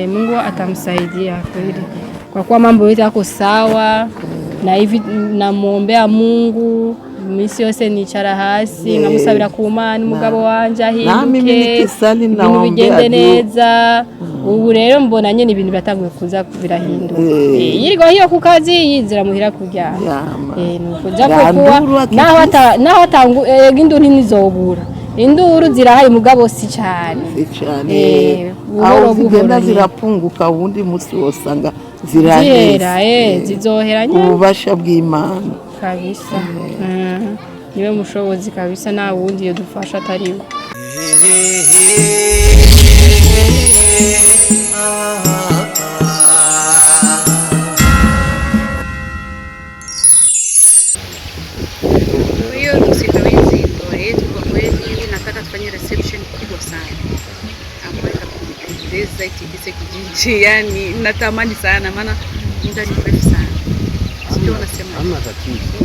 Mungu atamsaidia kweli. Kwa kuwa mambo yote yako sawa na hivi namuombea Mungu misi yose nicara hasi ngamusabira ku Mana umugabo wanje ahinduke ibintu bigende neza. Ubu rero mbona nyene ibintu byatanguye kuza birahinduka. Yirwa hiyo ku kazi yinzira muhira kuryama. Nuko jako kuwa naho atangu induru ntizobura. Induru zirahari mugabo si cyane. Aho zigenda zirapunguka ubundi musi wosanga zirahera zizohera nyine ububasha bw'Imana kabisa. Niwe mushobozi kabisa na wundi yodufasha atariwe. Yani natamani sana maana muda ni mrefu sana. Sio unasema. Hamna tatizo.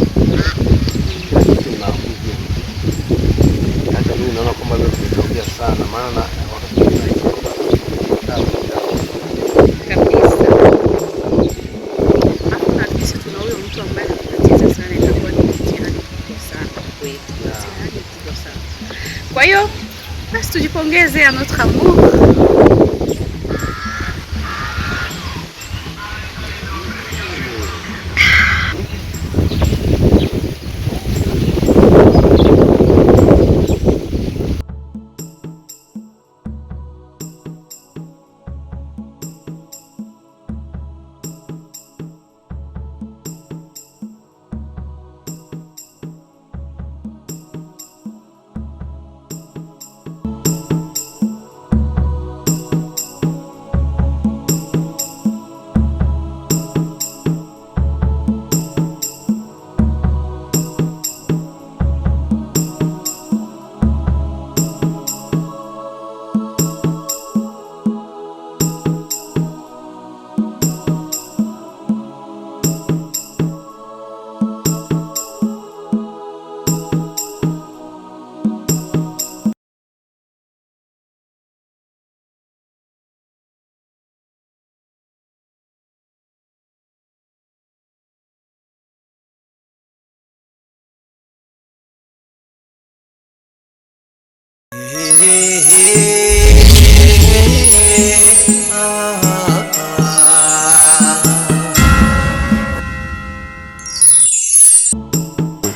Hata mimi naona kwamba leo tunaongea sana maana na wakati kabisa. Hapa kabisa tuna huyo mtu ambaye anatatiza sana itakuwa ni mtihani sana kweli. Mtihani kubwa sana. Kwa hiyo basi tujipongeze à notre amour.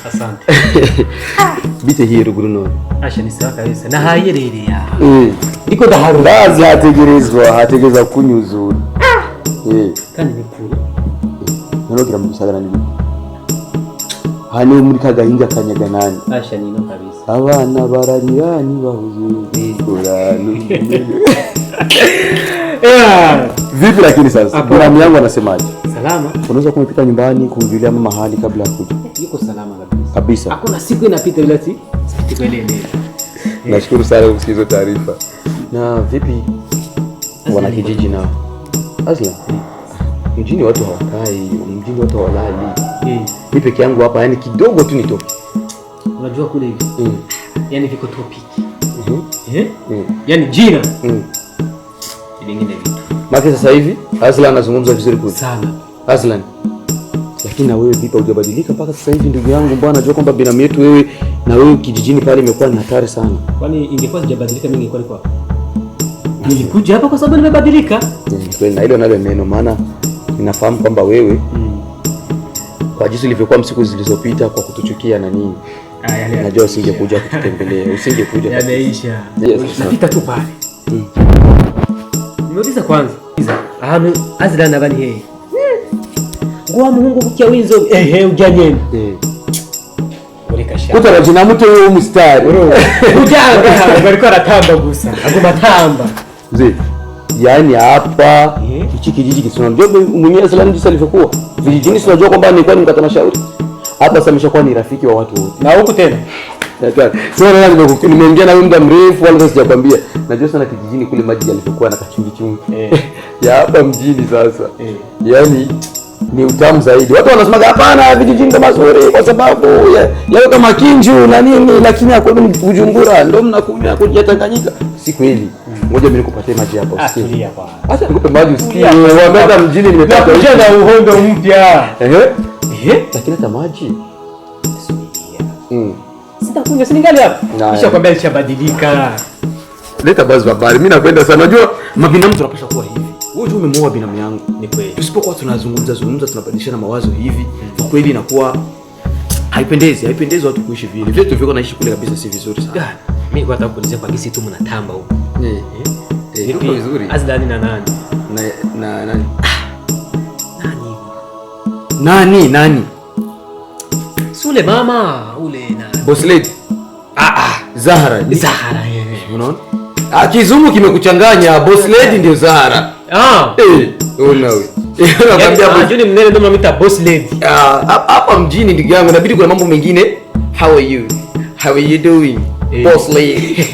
Asante. Bite hiyo ruguru none. Asha ni sawa kabisa. Na hayerere ya. Iko daharudazi hategerezwa kunyuzura. Kandi ni kure. Norogira mu gisagara ni. Hani muri kagahinga kanyaga nani. Asha ni no kabisa. Abana bararira ni bahuze. Vipi lakini sasa? Bwana yangu anasemaje? Salama. Unaweza kumepita nyumbani kumjulia mama hali kabla ya kuja? Yuko salama kabisa. Kabisa. Hakuna siku inapita bila sipiti kwa ile. Nashukuru sana kusikiza taarifa. Na vipi wana kijiji nao? Azla. Mjini watu hawakai, mjini watu hawalali. Mimi peke yangu hapa yani kidogo tu nitoke. Unajua kule hivi. Yani viko topic. Yani jina. Vingine vitu. Maki sasa hivi Azla anazungumza vizuri kule. Sana. Azlan. Lakini na wewe vipi hujabadilika mpaka sasa hivi ndugu yangu? Mbona najua kwamba binamu yetu wewe na wewe kijijini pale imekuwa ni hatari sana. Kwani ingekuwa sijabadilika mimi ningekuwa kwa. Nilikuja hapa kwa sababu nimebadilika. Kweli na hilo nalo neno maana ninafahamu kwamba wewe kwa jinsi ulivyokuwa msiku zilizopita kwa kutuchukia na nini. Najua usingekuja kututembelea, usingekuja. Yameisha. Napita tu pale. Nimeuliza kwanza. Azla na bani yeye. Ngwa muhungu bukia winzo ujanyeni. Kutara jina mtu wewe mstari. Ujanga bariko aratamba gusa. Agoma tamba. Mzee. Yaani hapa hichi kijiji kisona ndio mwenyewe Azla ndisa alivyokuwa. Vijijini tunajua kwamba nilikuwa nimkata mashauri. Hapa sasa ameshakuwa ni rafiki wa watu wote. Na huku tena. Sasa nimeongea na wewe muda mrefu wala sijakwambia. Najua sana kijijini kule maji yalivyokuwa na kachumbi chumbi. Ya hapa mjini sasa. Yaani ni utamu zaidi. Watu wanasema hapana vijijini ndo mazuri kwa sababu yao kama Kinju na nini, lakini hapo Bujumbura ndo mnakunywa kuja Tanganyika. Si kweli. Ngoja mimi nikupatie maji hapa usikie. Tulia bwana. Acha nikupe maji usikie. Waambia mjini nimepata. Nakuja na uhondo mpya. Lakini hata maji. Sitakunywa singali hapa. Kisha kwambia alishabadilika. Leta basi habari. Mimi napenda sana. Unajua mabinamu tunapaswa kuwa hivi. Wewe tu umemwoa binamu yangu. Ni kweli. Tusipokuwa tunazungumza tunabadilishana mawazo hivi, kwa kweli inakuwa haipendezi watu kuishi vile. Vile tulivyo naishi kule kabisa si vizuri sana. Mimi kwa sababu kuulizia kwa gisi tu mnatamba huko. Tuko vizuri. Azlani na nani? Na nani? Nani? Sule mama ule na Boss lady. Zahara. Unaona? Kizungu kimekuchanganya. Boss lady ndio Zahara. Ona wewe. Nakwambia Juni mnene ndio mnaita boss lady. Hapa mjini ndugu yangu inabidi kuna mambo mengine. How are you doing? Boss lady.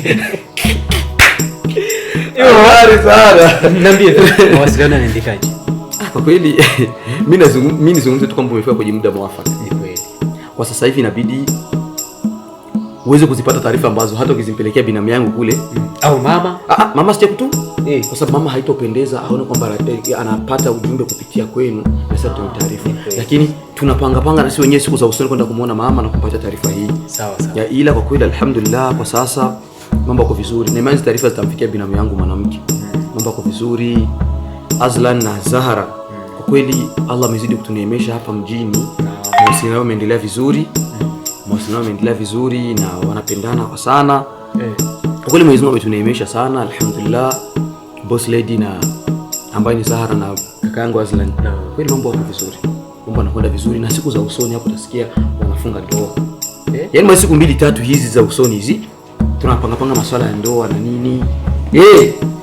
Habari sana. Niambie mawasiliano yanaendekaje? Kwa kweli mimi nizungumze tu kwamba umefika kwenye muda mwafaka. Ni kweli. Kwa sasa hivi inabidi uweze kuzipata taarifa ambazo hata ukizimpelekea binamu yangu kule au mama. Mama step tu. Kwa sababu mama haitopendeza aone kwamba anapata ujumbe kupitia kwenu na sasa tu taarifa. Lakini tunapanga na sisi wenyewe siku za usoni kwenda kumuona mama na kumpatia taarifa hii. Sawa. Ila kwa kweli alhamdulillah kwa sasa mambo yako vizuri. Na imani taarifa zitamfikia binamu yangu mwanamke. Mambo yako vizuri. Azlan na Zahara. Kwa kweli Allah amezidi kutuneemesha hapa mjini. Mawasiliano yameendelea vizuri. Na wanapendana kwa sana. Kwa kweli Mwenyezi Mungu ametuneemesha sana alhamdulillah. Boss lady na ambaye ni Zahara na kaka yangu Azlan. Kweli mambo yako vizuri. Mambo yanakwenda vizuri na siku za usoni hapo utasikia wanafunga ndoa. Yaani siku 2-3 hizi za usoni hizi tunapanga masuala ya ndoa na nini.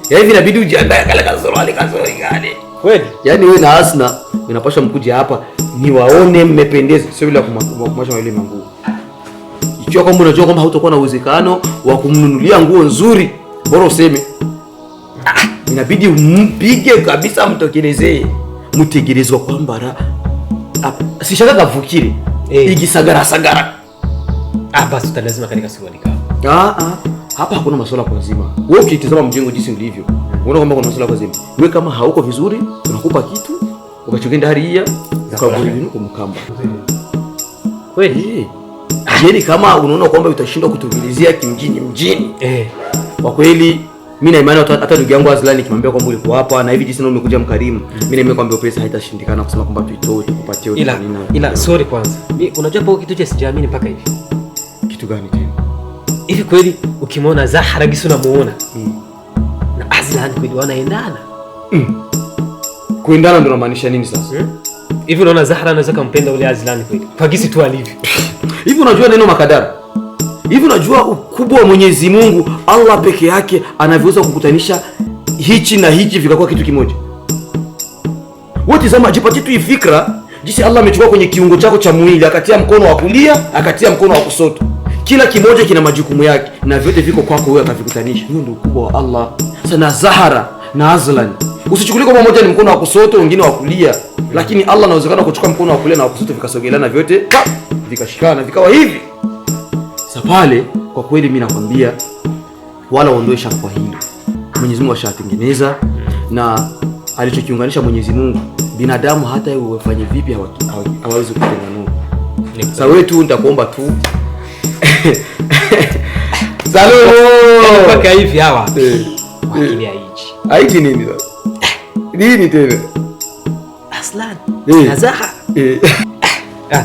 Hivi inabidi ujiandae kale kazorali gani. Kweli? Yaani wewe na Asna unapaswa mkuje hapa ni waone mmependeza, sio bila kumasha wale manguo. Ikiwa kwamba unajua kwamba hautakuwa na uwezekano wa kumnunulia nguo nzuri, bora useme inabidi umpige kabisa, mtokelezee mtegerezwa kwamba sishaka kavukire igisagara. Basi utalazima katika swali kama. Hapa hakuna masuala kwa nzima. Wewe ukitazama mjengo jinsi ulivyo, unaona kwamba kuna masuala kwa nzima. Wewe kama hauko vizuri, tunakupa kitu, ukachokenda haria, ukaburi kumkamba. Kweli? Yaani kama unaona kwamba utashindwa kutuvilizia mjini. Kwa kweli mimi na imani hata ndugu yangu Azlani kimwambia kwamba uliko hapa na hivi jinsi na umekuja mkarimu. Mimi na imani kwamba pesa haitashindikana kusema kwamba tuitoe tukupatie nini. Ila sorry kwanza. Mimi unajua hapo kitu cha sijaamini mpaka hivi. Kitu gani tena? Hivi kweli ukimwona Zahara gisi unamuona na Azlan kweli wanaendana? Kuendana ndio unamaanisha nini sasa? Hivi unaona Zahara anaweza kumpenda ule Azlan kweli? Kwa gisi tu alivyo. Hivi unajua neno makadara? Hivi unajua ukubwa wa Mwenyezi Mungu, Allah peke yake anavyoweza kukutanisha hichi na hichi vikakuwa kitu kimoja. Wewe tazama, jipatie tu fikra jinsi Allah amechukua kwenye kiungo chako cha mwili, akatia mkono wa kulia, akatia mkono wa kushoto. Kila kimoja kina majukumu yake na vyote viko kwako wewe, akavikutanisha. Hiyo ndio ukubwa wa Allah. Sana Zahara na Azlan, usichukulie kama moja ni mkono wa kushoto wengine wa kulia, lakini Allah anawezekana kuchukua mkono wa kulia na wa kushoto vikasogeleana vyote vikashikana vikawa hivi. Sasa pale kwa kweli mimi nakwambia wala uondoe shaka kwa hilo. Mwenyezi Mungu ashatengeneza na alichokiunganisha Mwenyezi Mungu, binadamu hata yeye ufanye vipi hawawezi kutenganua. Sasa wewe tu nitakuomba tu Salome mpaka hivi hawa. Wakili aichi. Aichi nini sasa? Nini tena? Aslan. Na Zahara.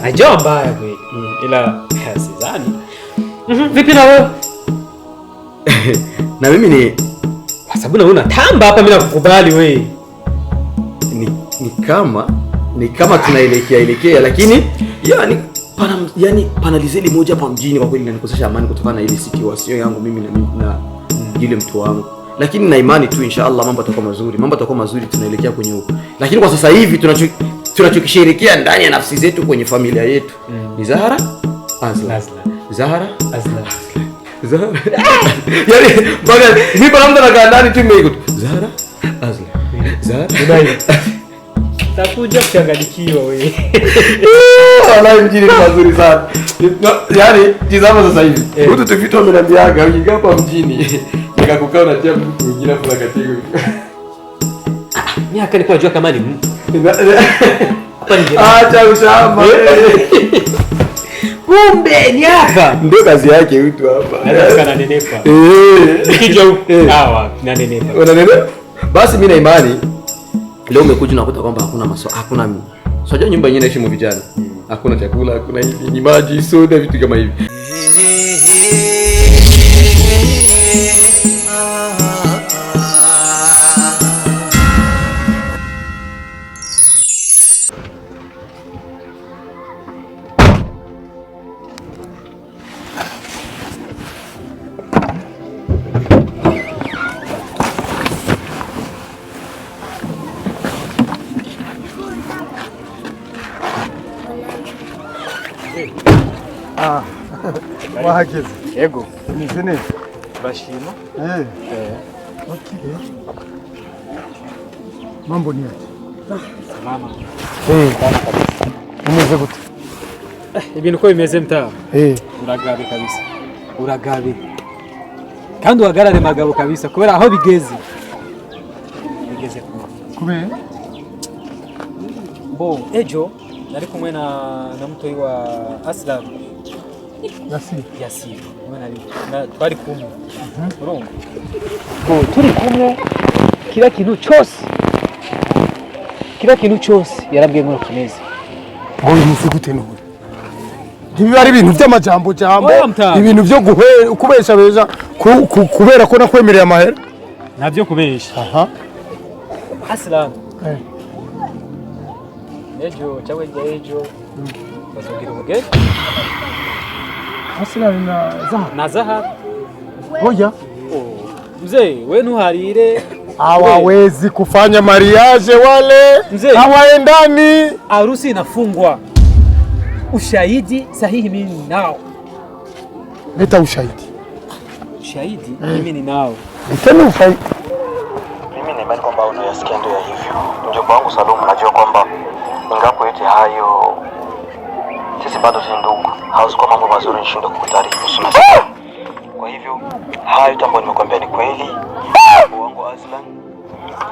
Najua mbaya kweli. Ila sidhani. Vipi na wewe? Na mimi ni kwa sababu na una tamba hapa, mimi nakukubali wewe. Ni kama tunaelekea lakini pana lizeli moja hapa mjini kwa kweli inanikosesha amani kutokana na ile situation yangu mimi na yule mtu wangu. Lakini na imani tu inshallah mambo yatakuwa mazuri, tunaelekea kwenye huko. Lakini kwa sasa hivi tunachokisherehekea ndani ya nafsi zetu kwenye familia yetu ni Zahara Azlan. Zahara Azlan. Zahara. Yaani bwana mimi bado mtu anakaa ndani tu mimi Zahara Azlan. Zahara. Takuja kuchanganyikiwa wewe. Wallahi mjini ni mazuri sana. Yaani tizama sasa hivi. Mtu tu vitu ameniambiaga ukikaa hapa mjini. Nikakukaa unatia mtu mwingine hapo katego. Miaka nilikuwa najua kama ni mtu. Acha ushamba. Kumbe ni hapa. Ndio kazi yake mtu hapa. Nataka nanenepa. Nikija huko. Sawa, nanenepa. Unanenepa? Basi mimi na imani leo umekuja unakuta kwamba hakuna unajua nyumba yenyewe inaishi vijana. Hakuna chakula, hakuna hivi, ni maji, soda, vitu kama hivi. Wahageze. Yego. Umeze neza? Bashima. Okay. Mambo ni aje? Salama. Umeze gute? Ibintu uko bimeze mtaa. Uragabe kabisa. Uragabe. Kandi uhagarare magabo kabisa kubera aho bigeze. Bigeze Kubera? Bo, ejo nari kumwe na mtoi wa Aslam. Yasir. Twari kumwe. Urumva? Bo, turi kumwe kila kintu cyose yarabwiye ngo kimeze. Ngo bimeze gute none? Ibi ari ibintu by'amajambo ibintu byo kubesha beza kubera ko nakwemereye amahera. Nabyo kubesha. Aslam. Ejo chawe ejo. Bazogira umugeni. Aslam na Zahar. Oya. Mzee, wewe nuharire. Hawawezi kufanya mariage wale. Hawaendani. Harusi inafungwa. Ushahidi sahihi mimi nao. Leta ushahidi. Ushahidi mimi ninao. Tena ushahidi. Mimi ni imani kwamba unayasikia ndio hivyo. Mjomba wangu Salum najua kwamba ingapo yote hayo sisi bado si ndugu. Hausi kwa mambo mazuri nishindo kukutaarifu unasikia. Kwa hivyo hayo tambo nimekwambia ni kweli. Wangu Aslan.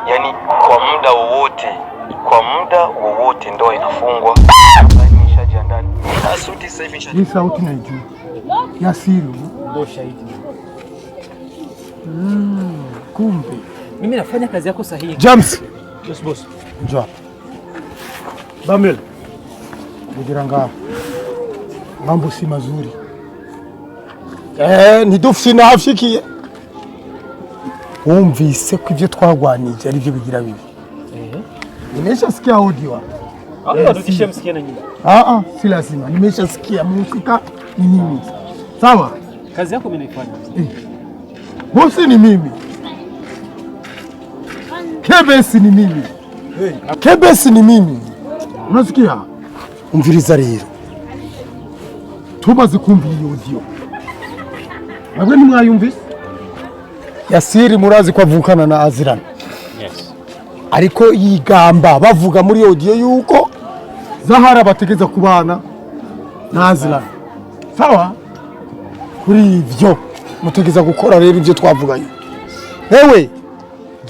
Yaani kwa muda wowote ndoa inafungwa. Nimeshajiandaa. Asuti sasa hivi Hii sauti naijua. Yasiri. Ndio shahidi. Kumbe. Mimi nafanya kazi yako sahihi. James. Yes boss. Njoo. Bamel. Ndigiranga. Mambo si mazuri. Ntidufite hafiki. Wumvise ko ibyo twagwanije ari byo bigira bibi. Nimeshasikia audio. Rudisha msikie na nyinyi. Si lazima. Nimeshasikia muzika ni nini. Sawa? Kazi yako mimi naifanya. Bosi ni mimi. Kebesi ni mimi. Kebesi ni mimi. Unasikia? Umviriza rero. Tumaze kumvira iyo audio. Nabwo ni mwayumvise? Yasiri murazi ko avukana na Azran. Yes. Ariko yigamba bavuga muri audio yuko Zahara bategeza kubana na Azran. Sawa? Kuri ivyo mutegeza gukora rero ivyo twavuganye. Ewe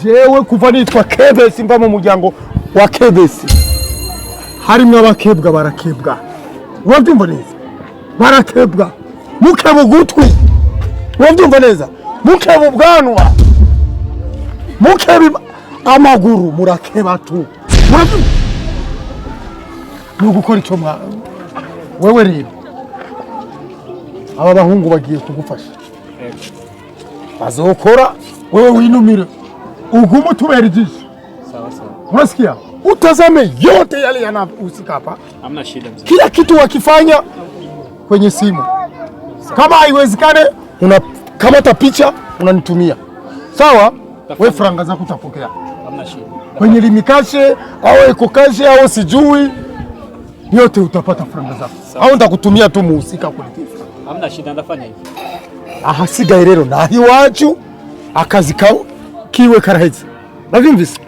jewe kuva nitwa Kebesi mba mu muryango wa Kebesi. Harimwe abakebwa barakebwa. Wabyumva neza? Barakebwa. Mukebo gutwi. Wabyumva neza? Mukebo bwanwa. Mukebo amaguru murakeba tu. Wabyumva? Nugukora icyo wewe rero. Aba bahungu bagiye kugufasha. Bazokora wewe winumire. Ugumu tubera ijisho. Sawa sawa. Unasikia? Utazame yote yale yanahusika hapa. Hamna shida mzee. Kila kitu wakifanya kwenye simu. Kama haiwezekane unakamata picha unanitumia. Sawa? Wewe franga zako utapokea. Hamna shida. Kwenye limikashe au ekokashe au sijui yote utapata franga zako. Au ndakutumia tu muhusika kulipa. Hamna shida ndafanya hivi. Ahasigaye rero nahi wacu akazi kiwe karaheze. Bavyumvise?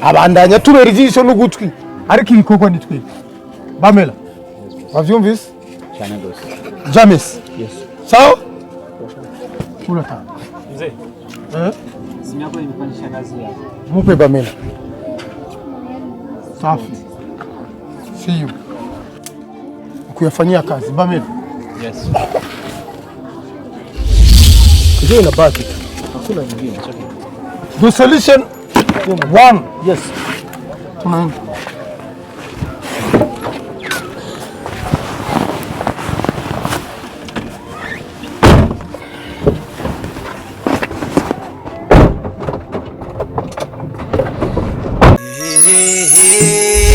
Abandanya tubera ijisho n'ugutwi ariko ibikorwa ni twe. Bamela. Bavyumvise? Cyane gose. James. Yes. Sawa? Kula tano. Mzee. Simu yako imefanyisha kazi yako. Mupe Bamela. Safi. See you. Kuyafanyia kazi Bamela. Yes. Ndio inabaki. Hakuna nyingine. The solution 1. Yes. Tunaenda. Hey, hey, hey.